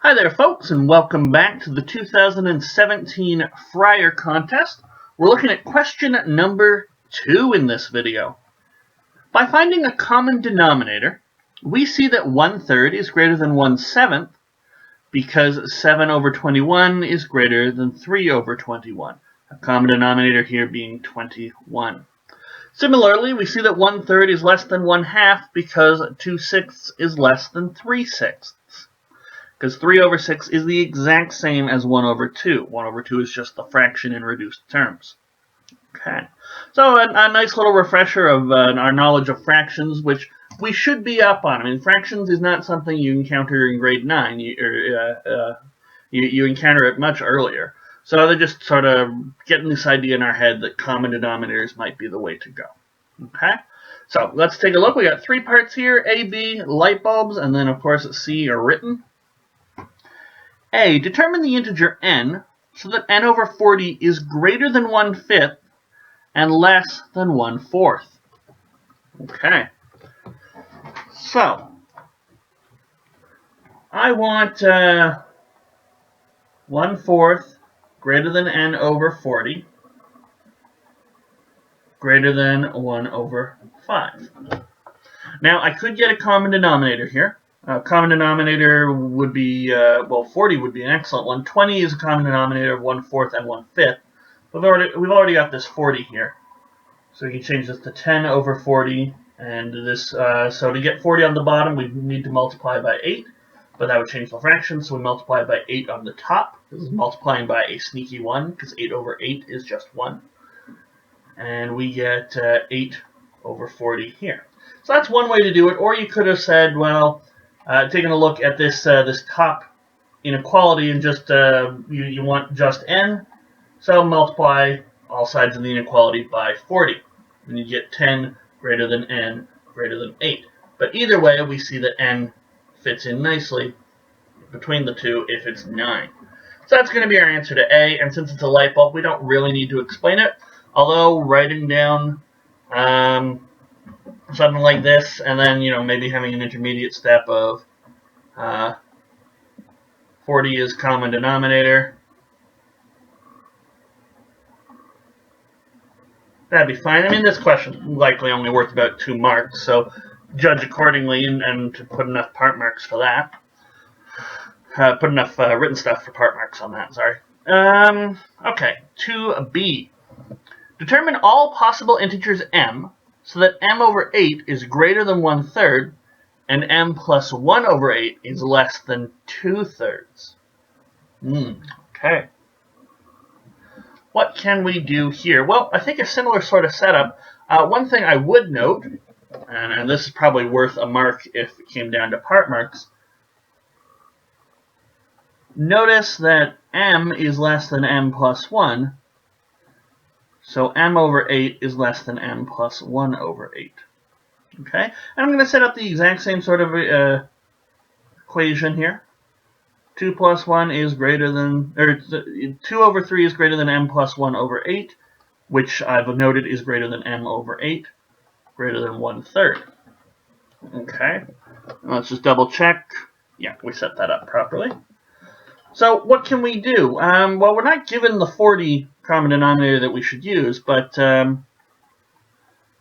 Hi there, folks, and welcome back to the 2017 Fryer Contest. We're looking at question number 2 in this video. By finding a common denominator, we see that 1/3 is greater than 1/7 because 7 over 21 is greater than 3 over 21. A common denominator here being 21. Similarly, we see that 1/3 is less than 1/2 because 2/6 is less than 3/6. Because 3 over 6 is the exact same as 1 over 2. 1 over 2 is just the fraction in reduced terms. Okay, so a nice little refresher of our knowledge of fractions, which we should be up on. I mean, fractions is not something you encounter in grade 9. You encounter it much earlier. So they're just sort of getting this idea in our head that common denominators might be the way to go. Okay, so let's take a look. We got 3 parts here: A, B, light bulbs, and then, of course, C are written. A, determine the integer n so that n over 40 is greater than 1/5 and less than 1/4. Okay. So, I want 1/4 greater than n over 40 greater than 1 over 5. Now, I could get a common denominator here. Common denominator would be, 40 would be an excellent one. 20 is a common denominator of 1/4 and 1/5. We've already got this 40 here. So we can change this to 10 over 40. And this, so to get 40 on the bottom, we need to multiply by 8. But that would change the fraction, so we multiply by 8 on the top. This is multiplying by a sneaky 1, because 8 over 8 is just 1. And we get 8 over 40 here. So that's one way to do it. Or you could have said, well, taking a look at this this top inequality and just you want just n, so multiply all sides of the inequality by 40, and you get 10 greater than n greater than 8. But either way, we see that n fits in nicely between the two if it's 9. So that's going to be our answer to A, and since it's a light bulb, we don't really need to explain it, although writing down something like this, and then, maybe having an intermediate step of 40 is common denominator. That'd be fine. I mean, this question is likely only worth about 2 marks, so judge accordingly and to put enough part marks for that. Put enough written stuff for part marks on that, sorry. Okay, 2b. Determine all possible integers m so that m over 8 is greater than 1/3 and m plus 1 over 8 is less than 2/3. Okay. What can we do here? Well, I think a similar sort of setup. One thing I would note, and this is probably worth a mark if it came down to part marks, notice that m is less than m plus 1, so m over 8 is less than m plus 1 over 8. Okay, and I'm going to set up the exact same sort of equation here. 2 plus 1 is greater than, 2 over 3 is greater than m plus 1 over 8, which I've noted is greater than m over 8, greater than 1/3. Okay, let's just double check. Yeah, we set that up properly. So what can we do? Well, we're not given the 40 common denominator that we should use, but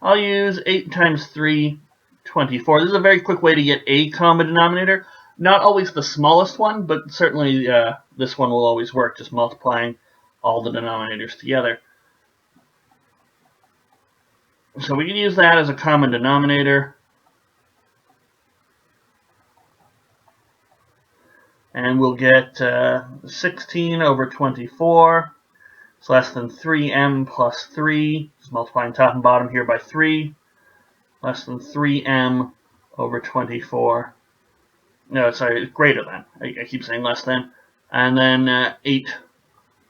I'll use 8 times 3, 24. This is a very quick way to get a common denominator. Not always the smallest one, but certainly this one will always work, just multiplying all the denominators together. So we can use that as a common denominator. And we'll get 16 over 24. It's less than 3m plus 3. Just multiplying top and bottom here by 3. Less than 3m over 24. No, sorry, greater than. I keep saying less than. And then 8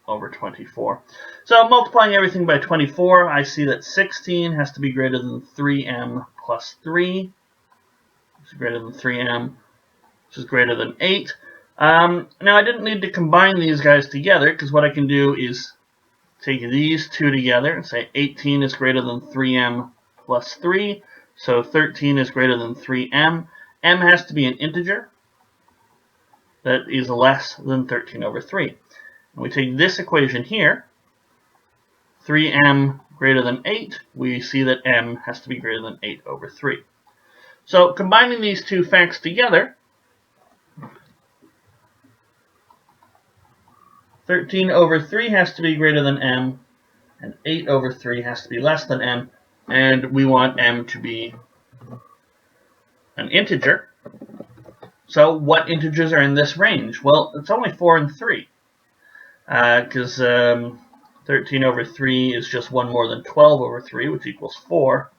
over 24. So multiplying everything by 24, I see that 16 has to be greater than 3m plus 3. Which is greater than 3m, which is greater than 8. Now, I didn't need to combine these guys together, because what I can do is take these two together and say 18 is greater than 3m plus 3, so 13 is greater than 3m. M has to be an integer, that is less than 13 over 3. And we take this equation here, 3m greater than 8, we see that m has to be greater than 8 over 3. So combining these two facts together, 13 over 3 has to be greater than m, and 8 over 3 has to be less than m, and we want m to be an integer. So what integers are in this range? Well, it's only 4 and 3, because 13 over 3 is just 1 more than 12 over 3, which equals 4.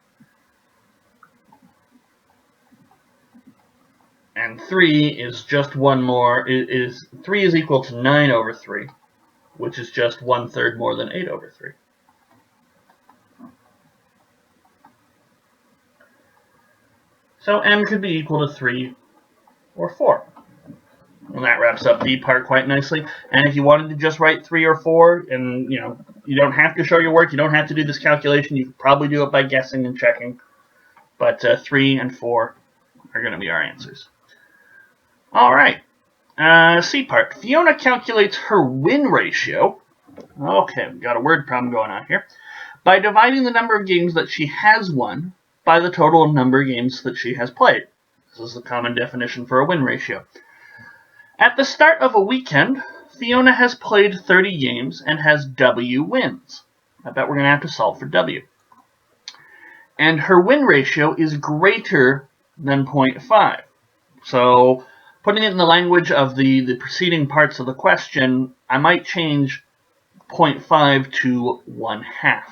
And 3 is just 1 more, 3 is equal to 9 over 3, which is just 1/3 more than 8 over 3. So m could be equal to 3 or 4. And that wraps up the part quite nicely. And if you wanted to just write 3 or 4, and you don't have to show your work, you don't have to do this calculation, you could probably do it by guessing and checking. But 3 and 4 are going to be our answers. All right. C part. Fiona calculates her win ratio. Okay, we've got a word problem going on here. By dividing the number of games that she has won by the total number of games that she has played. This is the common definition for a win ratio. At the start of a weekend, Fiona has played 30 games and has W wins. I bet we're going to have to solve for W. And her win ratio is greater than 0.5. So, putting it in the language of the preceding parts of the question, I might change 0.5 to 1/2.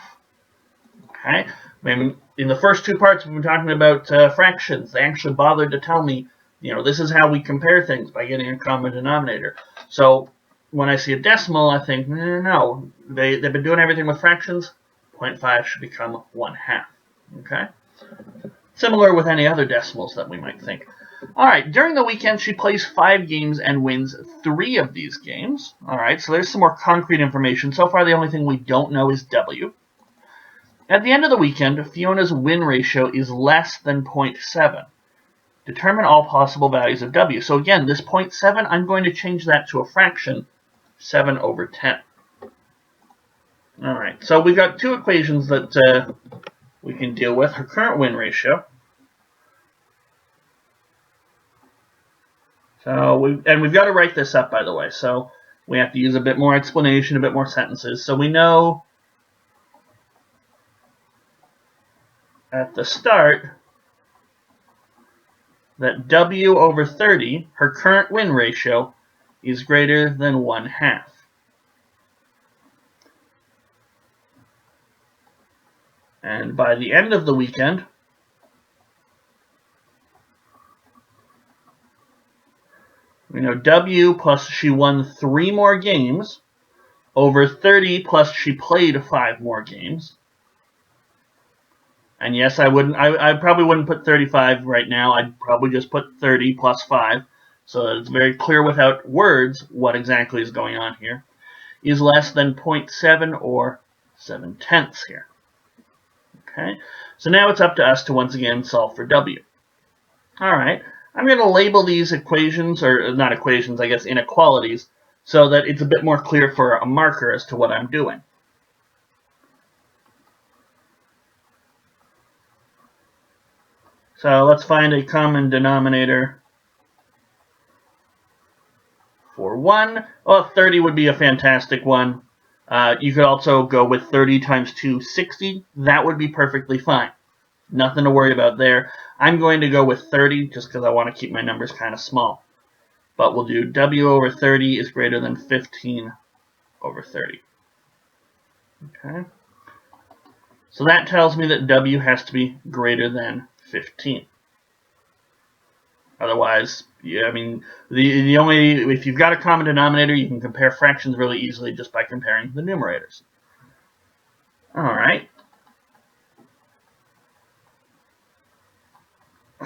Okay? In the first two parts, we've been talking about fractions. They actually bothered to tell me, this is how we compare things, by getting a common denominator. So when I see a decimal, I think, no, they've been doing everything with fractions. 0.5 should become 1/2. Okay? Similar with any other decimals that we might think. All right, during the weekend, she plays 5 games and wins 3 of these games. All right, so there's some more concrete information. So far, the only thing we don't know is W. At the end of the weekend, Fiona's win ratio is less than 0.7. Determine all possible values of W. So again, this 0.7, I'm going to change that to a fraction, 7 over 10. All right, so we've got two equations that we can deal with. Her current win ratio. So we've got to write this up, by the way. So we have to use a bit more explanation, a bit more sentences. So we know at the start that W over 30, her current win ratio, is greater than 1/2. And by the end of the weekend, we know W plus she won 3 more games over 30 plus she played 5 more games. And yes, I probably wouldn't put 35 right now. I'd probably just put 30 plus 5, so that it's very clear without words what exactly is going on here, is less than 0.7 or 7/10 here. Okay, so now it's up to us to once again solve for W. All right, I'm going to label these equations, or not equations, I guess inequalities, so that it's a bit more clear for a marker as to what I'm doing. So let's find a common denominator for 1. Well, 30 would be a fantastic one. You could also go with 30 times 2, 60. That would be perfectly fine. Nothing to worry about there. I'm going to go with 30 just because I want to keep my numbers kind of small. But we'll do W over 30 is greater than 15 over 30. Okay. So that tells me that W has to be greater than 15. Otherwise, yeah, I mean, the only, if you've got a common denominator, you can compare fractions really easily just by comparing the numerators. All right.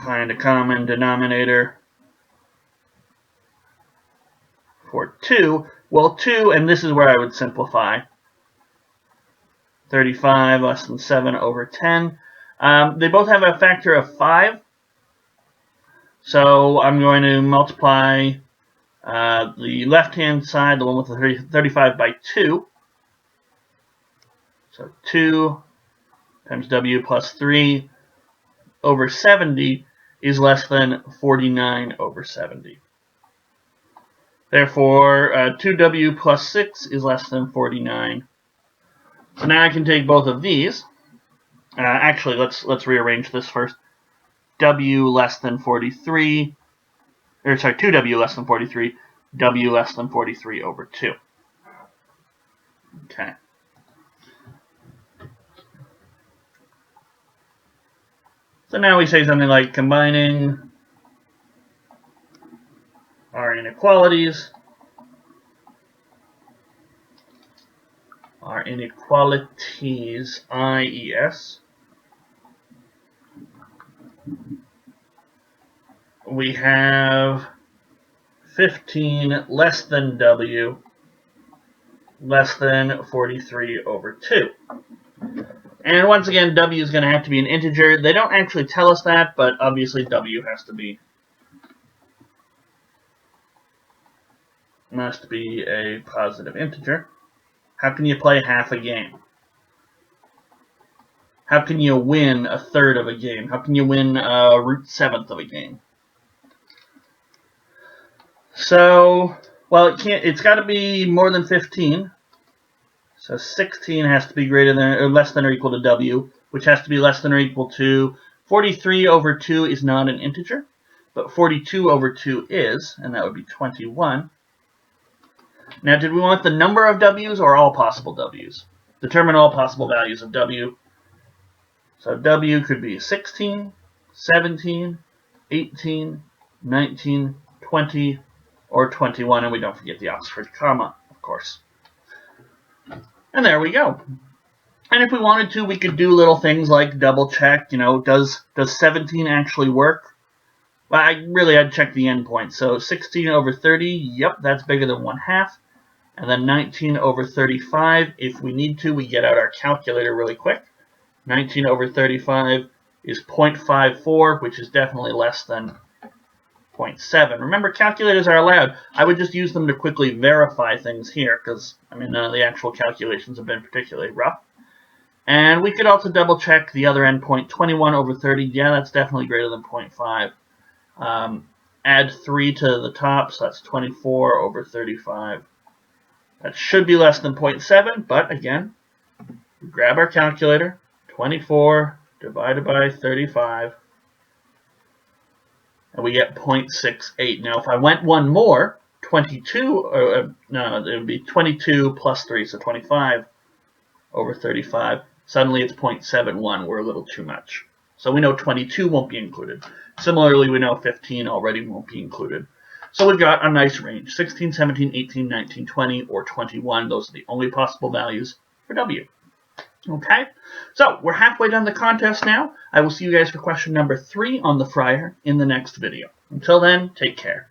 Find a common denominator for 2. Well, 2, and this is where I would simplify. 35 less than 7 over 10. They both have a factor of 5. So I'm going to multiply The left-hand side, the one with the 35 by 2, so 2 times W plus 3 over 70 is less than 49 over 70. Therefore, 2W plus 6 is less than 49. So now I can take both of these. Actually, let's rearrange this first. W less than 43, or sorry, 2W less than 43, W less than 43 over 2. Okay. So now we say something like combining our inequalities, IES, we have 15 less than W less than 43 over 2. And once again, W is going to have to be an integer. They don't actually tell us that, but obviously W has to be a positive integer. How can you play half a game? How can you win a third of a game? How can you win a root seventh of a game? So, well, it's got to be more than 15. So 16 has to be greater than or less than or equal to W, which has to be less than or equal to 43 over 2 is not an integer, but 42 over 2 is, and that would be 21. Now, did we want the number of W's or all possible W's? Determine all possible values of W. So W could be 16, 17, 18, 19, 20, or 21, and we don't forget the Oxford comma, of course. And there we go. And if we wanted to, we could do little things like double check, does 17 actually work? Well, I'd check the endpoint. So 16 over 30, yep, that's bigger than 1/2. And then 19 over 35, if we need to, we get out our calculator really quick. 19 over 35 is 0.54, which is definitely less than 0.7. Remember, calculators are allowed. I would just use them to quickly verify things here, because, none of the actual calculations have been particularly rough. And we could also double check the other endpoint, 21 over 30. Yeah, that's definitely greater than 0.5. Add 3 to the top, so that's 24 over 35. That should be less than 0.7, but again, we grab our calculator, 24 divided by 35, and we get 0.68. Now, if I went one more, 22, it would be 22 plus 3, so 25 over 35. Suddenly it's 0.71. We're a little too much. So we know 22 won't be included. Similarly, we know 15 already won't be included. So we've got a nice range, 16, 17, 18, 19, 20, or 21. Those are the only possible values for W. Okay, so we're halfway done the contest now. I will see you guys for question number 3 on the Friar in the next video. Until then, take care.